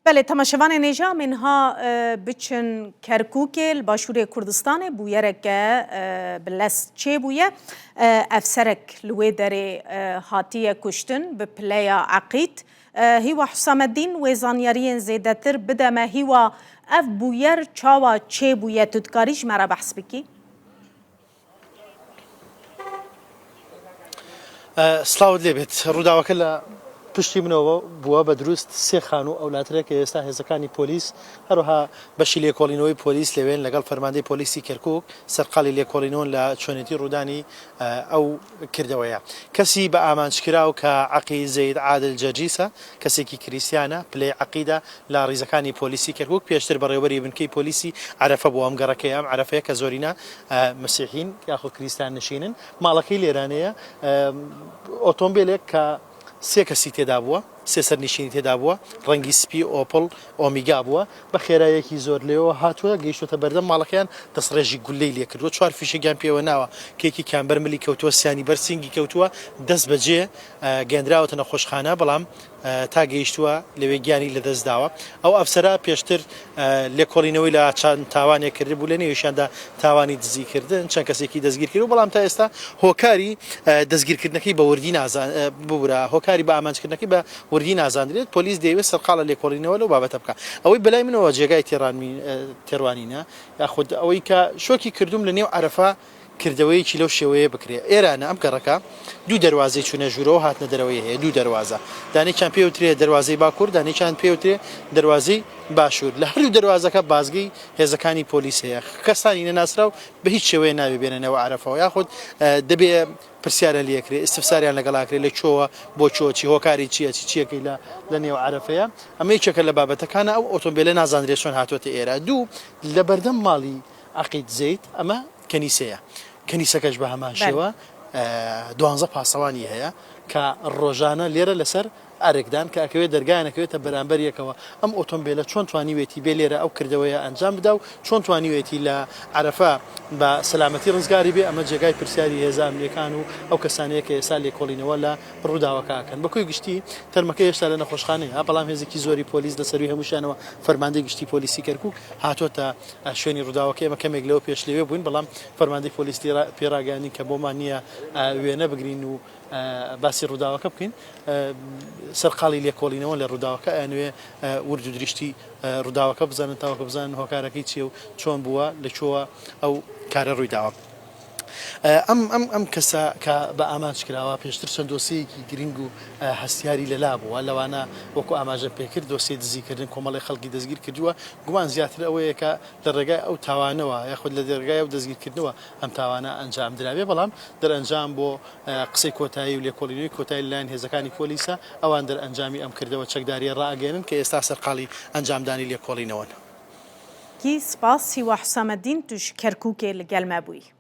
بله تماشاوان نیجا منها بچن کرکوک باشور کردستان بویرک بلس چه بویه افسرک لوی داره هاتیه کشتن به پلیا عقید هیوا حسام الدین و زانیارین زیدتر بدمه هیوا اف بویر چاوا چه بویه تدکاریش مرا بحث بکی؟ سلااوت لێبێت ڕووداوەکە لە پشتی منەوە بووە بە دروست سێ خان و ئەولاترە کە ئێستا هێزەکانی پۆلیس هەروەها بەشی لێکۆڵینەوەی پۆلیس لەوێن لەگەڵ فەرماندەی پۆلیسی کەرکووک سەرقاڵی لێکۆڵینەوە لە چۆنێتی ڕوودانی ئەو کردەوەیە کەسی بە ئامانجکرا و کە عەقی زەید عادل جەرجیسە کەسێکی کریسیانە پلەی عەقیدە لە ڕیزەکانی پۆلیسی کەرکووک پێشتر بەڕێوەبەری بنکەی پۆلیسی عەرەفە بووە ئەم گەڕەکەی ئەم عەرەفەیە کە زۆرینە مەسیحین یاخۆ کریستیان نشینن ماڵەکەی لێرانەیە ئۆتۆمبیلێک کە سێ کەسی تێدا بووە سێ سەرنشینی تێدا بووە ڕەنگی سپی ئۆپڵ ئۆمیگا بووە بە خێرایەکی زۆر لێەوە هاتووە گەیشتۆتە بەردەم ماڵەکەیان دەستڕێژی گولەی لێ کردووە چوار فیشێکیان پێوە ناوە کێکی کامبەرملی کەوتووە سیانی بەرسینگی کەوتووە دەست بەجێ گەندراوەتە نەخۆشخانە بەڵام تا گەیشتووە لەوێ گیانی لەدەستداوە ئەو ئەفسەرە پێشتر لێکۆڵینەوەی لە چەند تاوانێک کرد بوو لە نێویشاندا تاوانی دزیکردن چەند کەسێکی دەستگیر کرد و بەڵام تا ئێستا هۆکاری دەستگیرکردنەکەی بە وردی ببوورە هۆکاری بە ئامانجکردنەکەی بە وردی نازاندرێت پۆلیس دەیەوێت سەرقاڵە لێکۆڵینەوە لەو بابەتە بکە ئەوەی بەلای منەوە جێگای تێڕوانینە یاخود ئەوەی کە شۆکی کردوم لە نێو عەرەفە کردەوەیەکی لەو شێوەیە بکرێ ئێرانە ئەم گەڕەکە دوو دەروازەی چوونە ژوورەوە هاتنە دەرەوەی هەیە دوو دەروازە دانێکیان پێوترێ دەروازەی باکوور دانێکیان پێوترێ دەروازەی باشوور لە هەردوو دەروازەکە بازگەی هێزەکانی پۆلیس هەیە کەسانی نەناسرا و بە هیچ شێوەیە ناوێ بێننەوە عەرەفەوە یاخود دەبێ پرسیارە لێکرێ ئستفساریان لەگەڵاکرێ لە چۆوە بۆ چۆچی هۆکاری چیەکەی لە نێو عەرەفەیە ئەمە یەکێکە لە بابەتەکانە ئەو ئۆتۆمبیلە نازانرێت چۆن هاتوۆتە ئێرە دوو لە بەردەم ماڵی عەقید زەید ئەمە کەنیسەیە کەنیسەکەش بە هەمان شێوە 12 پاسەوانی هەیە کە ڕۆژانە لێرە لەسەر ئارێکدان کە ئەکەوێت دەرگایانەکەوێتە بەرامبەر یەکەوە ئەم ئۆتۆمبیلە چۆن توانیوێتی بێ لێرە ئەو کردەوەیە ئەنجام بدا و چۆن توانیوێتی لە عەرەفە بە سەلامەتی ڕزگاری بێ ئەمە جێگای پرسیاری هێزە ئەمریکان و ئەو کەسانەیە کە ئێستا لێکۆڵینەوە لە ڕووداوەکەکەن بەکۆی گشتی تەرمەکە هێشتا لە نەخۆشخانەیە بەڵام هێزێکی زۆری پۆلیس لەسەروی هەمووشانەوە فەرماندەی گشتی پۆلیسی کەرکووک هاتۆتە شوێنی ڕووداوەکە ئێمە کەمێک لەوە پێش لێوێ بووین بەڵام فەرماندەی پۆلیس پێڕاگەیاندین کە بۆمان نییە وێنە بگرین و باسی ڕووداوەکە بکەین سەرقاڵی لێکۆڵینەوە لە ڕووداوەکە ئەنوێ ورد و دریشتی ڕووداوەکە بزانن تاوەکە بزانن هۆکارەکەی چیە و چۆن بووە لەکوێوە ئەو کارە ڕوویداوە ئەم کەسە کە بە ئامانجکراوە پێشتر چەند دۆسەیەکی گرنگ و هەستیاری لەلا بووە لەوانە وەکو ئاماژە پێکرد دۆسێ دزیکردن کۆمەڵی خەڵکی دەستگیر کردووە گومان زیاتر ئەوەیە کە لە ڕێگای ئەو تاوانەوە یاخود لە دەرگای ئەو دەستگیرکردنەوە ئەم تاوانە ئەنجام درابێ بەڵام دەرئەنجام بۆ قسەی کۆتایی و لێکۆڵینەوەی کۆتایی لەلایەن هێزەکانی پۆلیسە ئەوان دەرئەنجامی ئەم کردەوە چەکداریە ڕائگەێنن کە ئێستا سەرقاڵی ئەنجامدانی لێکۆڵینەوەن کی سپاس هیوا حسام الدین توش کرکوک لەگەڵ ما بووی